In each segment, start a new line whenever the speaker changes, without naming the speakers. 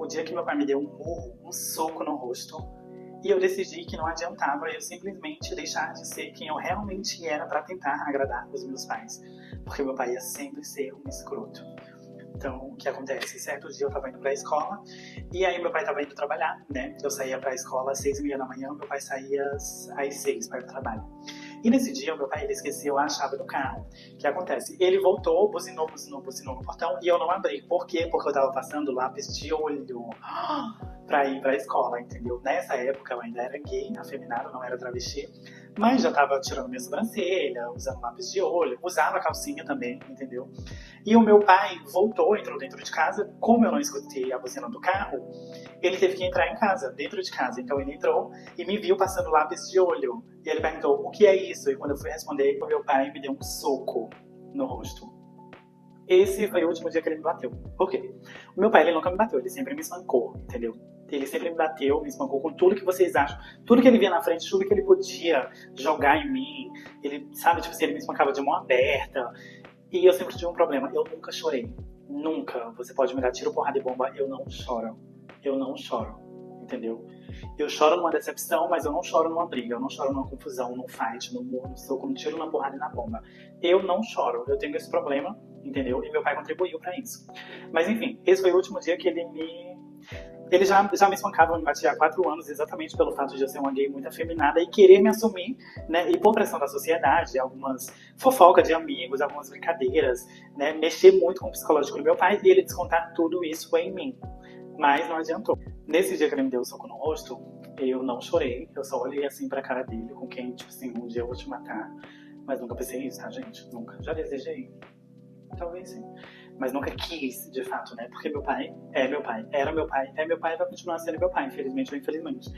o dia que meu pai me deu um murro, um soco no rosto, e eu decidi que não adiantava eu simplesmente deixar de ser quem eu realmente era para tentar agradar os meus pais. Porque meu pai ia sempre ser um escroto. Então, o que acontece? Certo dia eu tava indo pra escola, e aí meu pai tava indo trabalhar, né? Eu saía pra escola às 6h30 da manhã, meu pai saía às 6 para ir pro trabalho. E nesse dia, o meu pai, ele esqueceu a chave do carro. O que acontece? Ele voltou, buzinou no portão, e eu não abri. Por quê? Porque eu tava passando lápis de olho pra ir pra escola, entendeu? Nessa época eu ainda era gay, afeminado, não era travesti, mas já tava tirando minha sobrancelha, usando lápis de olho, usava calcinha também, entendeu? E o meu pai voltou, entrou dentro de casa. Como eu não escutei a buzina do carro, ele teve que entrar em casa, dentro de casa. Então ele entrou e me viu passando lápis de olho. E ele perguntou, o que é isso? E quando eu fui responder, o meu pai me deu um soco no rosto. Esse foi o último dia que ele me bateu. Por quê? O meu pai, ele nunca me bateu, ele sempre me espancou, entendeu? Ele sempre me bateu, me espancou com tudo que vocês acham. Tudo que ele via na frente, tudo que ele podia jogar em mim. Ele, sabe, tipo assim, ele me espancava de mão aberta. E eu sempre tive um problema, eu nunca chorei. Nunca. Você pode me dar tiro, porrada e bomba, eu não choro. Eu não choro, entendeu? Eu choro numa decepção, mas eu não choro numa briga. Eu não choro numa confusão, num fight, num murro, no soco, no tiro, na porrada e na bomba. Eu não choro. Eu tenho esse problema, entendeu? E meu pai contribuiu pra isso. Mas enfim, esse foi o último dia que ele já me espancava, me batia há 4 anos, exatamente pelo fato de eu ser uma gay muito afeminada e querer me assumir, né? E por pressão da sociedade, algumas fofocas de amigos, algumas brincadeiras, né? Mexer muito com o psicológico do meu pai e ele descontar tudo isso foi em mim. Mas não adiantou. Nesse dia que ele me deu o soco no rosto, eu não chorei, eu só olhei assim pra cara dele, com quem, tipo assim, um dia eu vou te matar. Mas nunca pensei isso, tá, gente? Nunca. Já desejei? Talvez sim. Mas nunca quis, de fato, né? Porque meu pai é meu pai, era meu pai, é meu pai e vai continuar sendo meu pai, infelizmente ou infelizmente.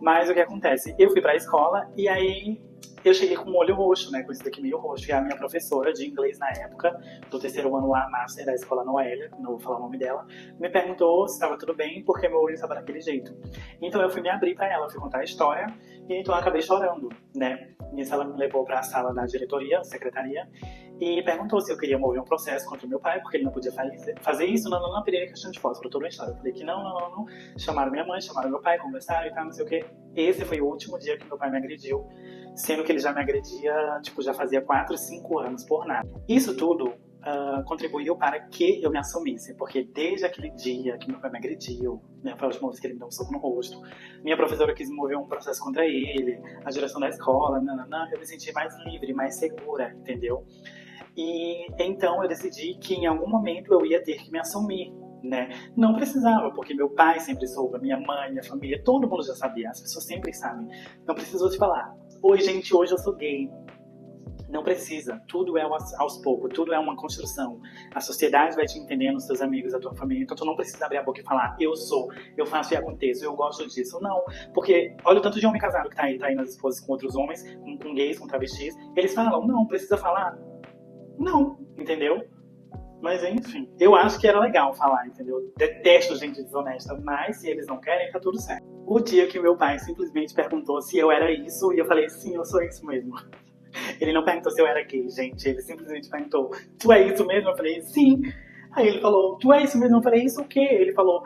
Mas o que acontece? Eu fui pra escola e aí eu cheguei com um olho roxo, né? Com isso daqui meio roxo. E a minha professora de inglês na época, do terceiro ano A Master da escola Noélia, não vou falar o nome dela, me perguntou se estava tudo bem, porque meu olho estava daquele jeito. Então eu fui me abrir pra ela, fui contar a história, e então eu acabei chorando, né? Nisso ela me levou pra sala da diretoria, secretaria, e perguntou se eu queria mover um processo contra o meu pai, porque ele não podia fazer isso, não, pedia questão de fósforo, toda a história. Eu falei que não. Chamaram minha mãe, chamaram meu pai, conversaram e tal, não sei o quê. Esse foi o último dia que meu pai me agrediu, sendo que ele já me agredia, tipo, já fazia 4, 5 anos por nada. Isso tudo contribuiu para que eu me assumisse, porque desde aquele dia que meu pai me agrediu, né, foi a última vez que ele me deu um soco no rosto, minha professora quis mover um processo contra ele, a direção da escola, eu me senti mais livre, mais segura, entendeu? E então eu decidi que em algum momento eu ia ter que me assumir, né? Não precisava, porque meu pai sempre soube, minha mãe, minha família, todo mundo já sabia, as pessoas sempre sabem. Não precisou te falar, oi gente, hoje eu sou gay. Não precisa, tudo é aos poucos, tudo é uma construção. A sociedade vai te entendendo, os teus amigos, a tua família, então tu não precisa abrir a boca e falar, eu sou, eu faço e aconteço, eu gosto disso. Não, porque olha o tanto de homem casado que tá aí traindo as esposas com outros homens, com gays, com travestis, eles falam, não, precisa falar. Não, entendeu? Mas enfim, eu acho que era legal falar, entendeu? Detesto gente desonesta, mas se eles não querem, tá tudo certo. O dia que meu pai simplesmente perguntou se eu era isso, e eu falei, sim, eu sou isso mesmo. Ele não perguntou se eu era gay, gente. Ele simplesmente perguntou, tu é isso mesmo? Eu falei, sim. Aí ele falou, tu é isso mesmo? Eu falei, isso o quê? Ele falou,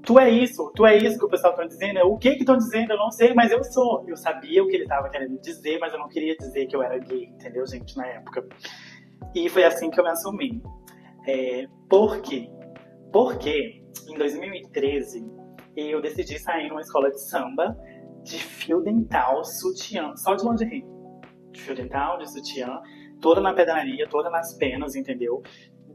tu é isso que o pessoal tá dizendo? O que estão dizendo? Eu não sei, mas eu sou. Eu sabia o que ele tava querendo dizer, mas eu não queria dizer que eu era gay, entendeu, gente, na época. E foi assim que eu me assumi. Por quê? Porque em 2013 eu decidi sair numa escola de samba de fio dental, sutiã, só de lingerie. De fio dental, de sutiã, toda na pedraria, toda nas penas, entendeu?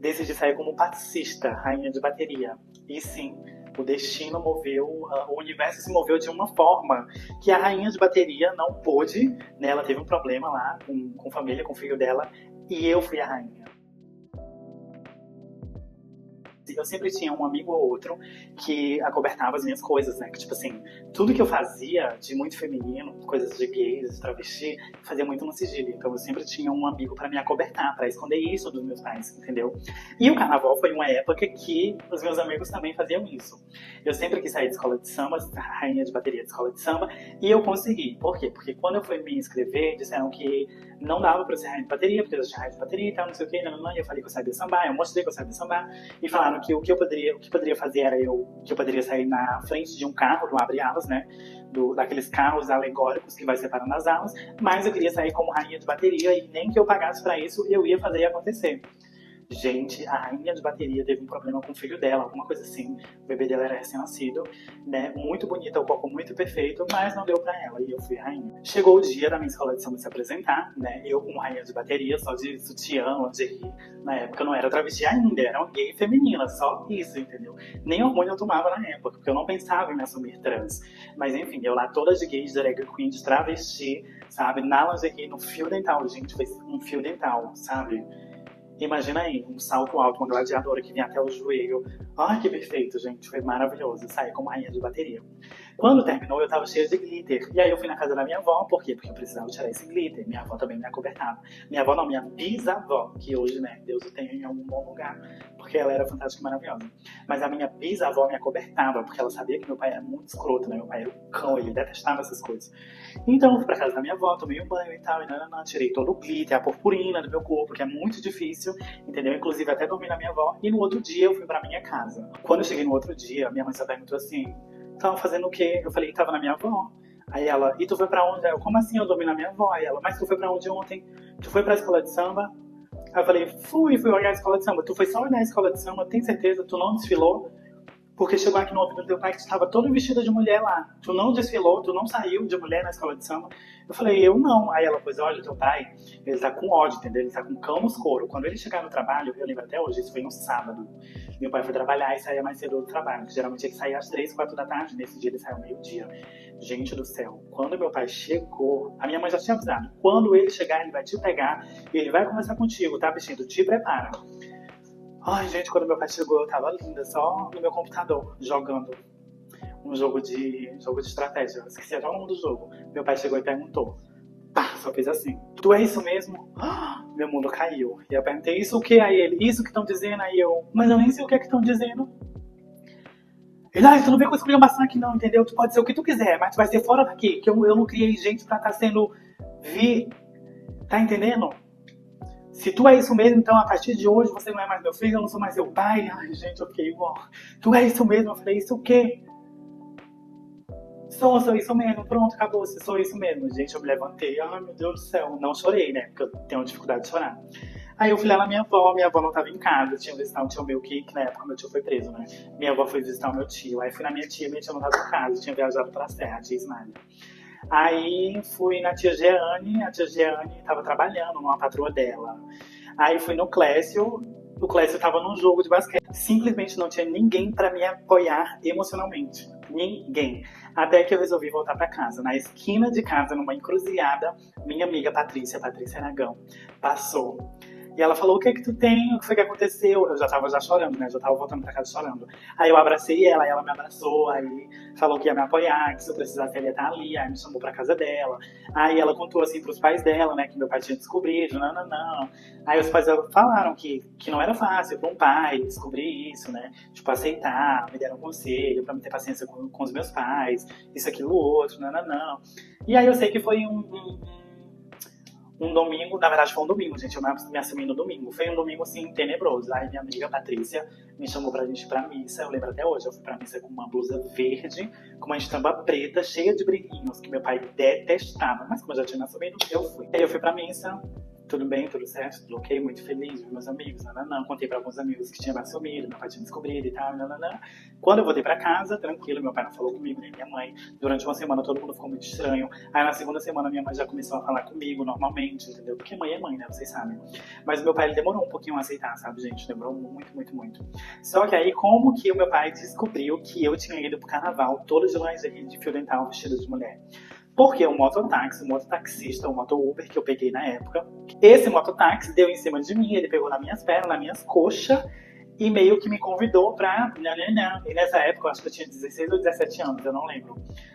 Decidi sair como passista, rainha de bateria. E sim, o destino moveu, o universo se moveu de uma forma que a rainha de bateria não pôde, né? Ela teve um problema lá com família, com o filho dela, e eu fui a rainha. Eu sempre tinha um amigo ou outro que acobertava as minhas coisas, né? Que, tipo assim, tudo que eu fazia de muito feminino, coisas de gays, de travesti, fazia muito no sigilo. Então eu sempre tinha um amigo pra me acobertar, pra esconder isso dos meus pais, entendeu? E o carnaval foi uma época que os meus amigos também faziam isso. Eu sempre quis sair de escola de samba, rainha de bateria de escola de samba, e eu consegui. Por quê? Porque quando eu fui me inscrever, disseram que não dava pra ser rainha de bateria, porque eu já tinha rainha de bateria e tal, não sei o que, não, e eu falei que eu sabia sambar, eu mostrei que eu sabia sambar, e falaram que o que poderia fazer era que eu poderia sair na frente de um carro, do abre-alas, né, daqueles carros alegóricos que vai separando as alas, mas eu queria sair como rainha de bateria e nem que eu pagasse pra isso, eu ia fazer acontecer. Gente, a rainha de bateria teve um problema com o filho dela, alguma coisa assim. O bebê dela era recém-nascido, né? Muito bonita, o corpo muito perfeito, mas não deu pra ela e eu fui rainha. Chegou o dia da minha escola de samba se apresentar, né? Eu como rainha de bateria, só de sutiã, lingerie. Na época eu não era travesti ainda, era uma gay feminina, só isso, entendeu? Nem hormônio eu tomava na época, porque eu não pensava em me assumir trans. Mas enfim, eu lá toda de gay, de drag queen, de travesti, sabe? Na lingerie, no fio dental, gente, foi um fio dental, sabe? Imagina aí, um salto alto, uma gladiadora que vinha até o joelho. Ai, que perfeito, gente. Foi maravilhoso. Saí como rainha de bateria. Quando terminou, eu tava cheia de glitter. E aí eu fui na casa da minha avó. Por quê? Porque eu precisava tirar esse glitter. Minha avó também me acobertava. Minha avó não, minha bisavó. Que hoje, né, Deus o tenha em algum bom lugar. Porque ela era fantástica e maravilhosa. Mas a minha bisavó me acobertava. Porque ela sabia que meu pai era muito escroto, né? Meu pai era um cão, ele detestava essas coisas. Então eu fui pra casa da minha avó, tomei um banho e tal. E tirei todo o glitter, a purpurina do meu corpo, que é muito difícil. Entendeu? Inclusive até dormi na minha avó. E no outro dia eu fui pra minha casa. Quando eu cheguei no outro dia, minha mãe só perguntou assim: tava fazendo o quê? Eu falei: tava na minha avó. Aí ela: e tu foi pra onde? Aí eu: como assim? Eu dormi na minha avó. Aí ela: mas tu foi pra onde ontem? Tu foi pra escola de samba? Aí eu falei: fui olhar a escola de samba. Tu foi só olhar a escola de samba? Tem certeza? Tu não desfilou? Porque chegou aqui no ouvido do teu pai que tu estava todo vestido de mulher lá. Tu não desfilou, tu não saiu de mulher na escola de samba. Eu falei: eu não. Aí ela: pois olha, teu pai, ele tá com ódio, entendeu? Ele tá com cão nos couro. Quando ele chegar no trabalho, eu lembro até hoje, isso foi no sábado. Meu pai foi trabalhar e saía mais cedo do trabalho, que geralmente tinha que sair às 3, 4 da tarde. Nesse dia ele saiu meio-dia. Gente do céu, quando meu pai chegou, a minha mãe já tinha avisado: quando ele chegar, ele vai te pegar e ele vai conversar contigo, tá, bichinho? Te prepara. Ai, gente, quando meu pai chegou, eu tava linda, só no meu computador, jogando um jogo de estratégia. Eu esqueci até o nome do jogo. Meu pai chegou e perguntou. Pá, só fez assim: tu é isso mesmo? Meu mundo caiu. E eu perguntei: isso o que? Aí ele: isso que estão dizendo? Aí eu: mas eu nem sei o que é que estão dizendo. Ele: tu não vem com esculhambação aqui não, entendeu? Tu pode ser o que tu quiser, mas tu vai ser fora daqui, que eu não criei gente pra estar sendo Tá entendendo? Se tu é isso mesmo, então a partir de hoje você não é mais meu filho, eu não sou mais seu pai. Ai, gente, eu fiquei igual. Tu é isso mesmo? Eu falei: isso o quê? Sou isso mesmo. Pronto, acabou. Sou isso mesmo. Gente, eu me levantei. Ai, meu Deus do céu. Não chorei, né? Porque eu tenho dificuldade de chorar. Aí eu fui lá na minha avó não tava em casa. Eu tinha visitar o tio meu que na época meu tio foi preso, né? Minha avó foi visitar o meu tio. Aí fui na minha tia não tava em casa. Eu tinha viajado pra Serra, a tia Ismael. Aí fui na tia Jeane, a tia Jeane tava trabalhando numa patroa dela. Aí fui no Clécio, o Clécio tava num jogo de basquete. Simplesmente não tinha ninguém pra me apoiar emocionalmente. Ninguém. Até que eu resolvi voltar pra casa. Na esquina de casa, numa encruzilhada, minha amiga Patrícia Aragão, passou. E ela falou: o que é que tu tem? O que foi que aconteceu? Eu já tava chorando, né? Já tava voltando pra casa chorando. Aí eu abracei ela, ela me abraçou, aí falou que ia me apoiar, que se eu precisasse ela ia estar ali, aí me chamou pra casa dela. Aí ela contou assim pros pais dela, né, que meu pai tinha descobrido, não. Aí os pais dela falaram que não era fácil pra um pai descobrir isso, né? Tipo, aceitar, me deram um conselho pra me ter paciência com os meus pais, isso, aquilo, outro, não. E aí eu sei que foi um domingo, na verdade foi um domingo, gente, eu me assumi no domingo. Foi um domingo, assim, tenebroso. Aí minha amiga Patrícia me chamou pra gente ir pra missa. Eu lembro até hoje, eu fui pra missa com uma blusa verde, com uma estampa preta, cheia de brilhinhos, que meu pai detestava. Mas como eu já tinha me assumido, eu fui. Aí eu fui pra missa, tudo bem, tudo certo, tudo ok, muito feliz, vi meus amigos, contei pra alguns amigos que tinha me assumido, meu pai tinha descobrido e tal, Quando eu voltei pra casa, tranquilo, meu pai não falou comigo, nem minha mãe. Durante uma semana todo mundo ficou muito estranho. Aí na segunda semana minha mãe já começou a falar comigo normalmente, entendeu? Porque mãe é mãe, né, vocês sabem. Mas meu pai, ele demorou um pouquinho a aceitar, sabe, gente? Demorou muito. Só que aí, como que o meu pai descobriu que eu tinha ido pro carnaval todo de lingerie de fio dental vestido de mulher? Porque o mototáxi, o mototaxista, o moto-Uber que eu peguei na época, esse mototáxi deu em cima de mim, ele pegou nas minhas pernas, nas minhas coxas, e meio que me convidou pra... E nessa época, eu acho que eu tinha 16 ou 17 anos, eu não lembro.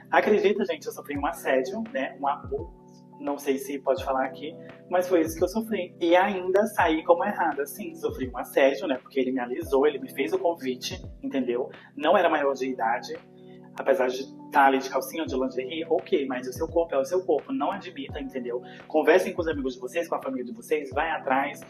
Acredita, gente, eu sofri um assédio, né, um abuso, não sei se pode falar aqui, mas foi isso que eu sofri. E ainda saí como errada, sim, sofri um assédio, né, porque ele me alisou, ele me fez o convite, entendeu? Não era maior de idade. Apesar de estar ali de calcinha, de lingerie, ok, mas o seu corpo é o seu corpo, não admita, entendeu? Conversem com os amigos de vocês, com a família de vocês, vai atrás.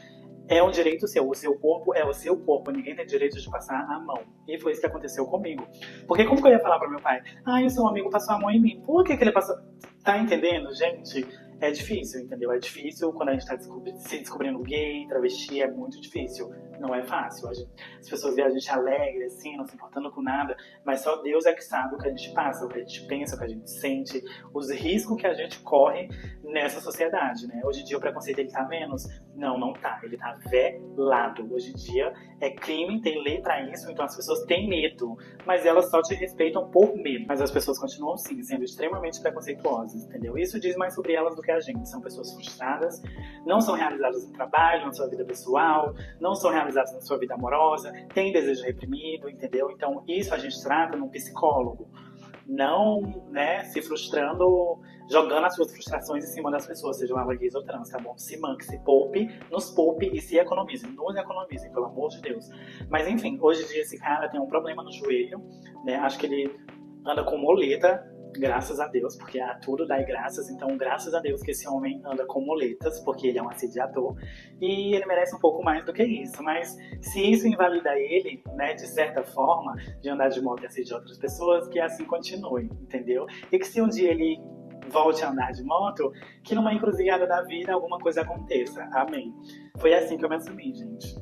É um direito seu, o seu corpo é o seu corpo, ninguém tem direito de passar a mão. E foi isso que aconteceu comigo. Porque como que eu ia falar pro meu pai? O seu amigo passou a mão em mim. Por que ele passou? Tá entendendo, gente? É difícil, entendeu? É difícil quando a gente tá se descobrindo gay, travesti, é muito difícil. Não é fácil. As pessoas veem a gente alegre, assim, não se importando com nada, mas só Deus é que sabe o que a gente passa, o que a gente pensa, o que a gente sente, os riscos que a gente corre nessa sociedade, né? Hoje em dia o preconceito ele tá menos? Não, não tá. Ele tá velado. Hoje em dia é crime, tem lei pra isso, então as pessoas têm medo, mas elas só te respeitam por medo. Mas as pessoas continuam, sim, sendo extremamente preconceituosas, entendeu? Isso diz mais sobre elas do que a gente. São pessoas frustradas, não são realizadas no trabalho, na sua vida pessoal, não são realizadas na sua vida amorosa, têm desejo reprimido, entendeu? Então isso a gente trata num psicólogo. Não, né, se frustrando, jogando as suas frustrações em cima das pessoas, sejam elas gays ou trans, tá bom? Se manque, se poupe, nos poupe e se economize. Nos economizem, pelo amor de Deus. Mas enfim, hoje em dia esse cara tem um problema no joelho, né? Acho que ele anda com muleta, graças a Deus, porque a tudo dá graças. Então, graças a Deus que esse homem anda com muletas, porque ele é um assediador. E ele merece um pouco mais do que isso. Mas se isso invalida ele, né, de certa forma, de andar de moto e assediar outras pessoas, que assim continue, entendeu? E que se um dia ele volte a andar de moto, que numa encruzilhada da vida alguma coisa aconteça. Amém. Foi assim que eu me assumi, gente.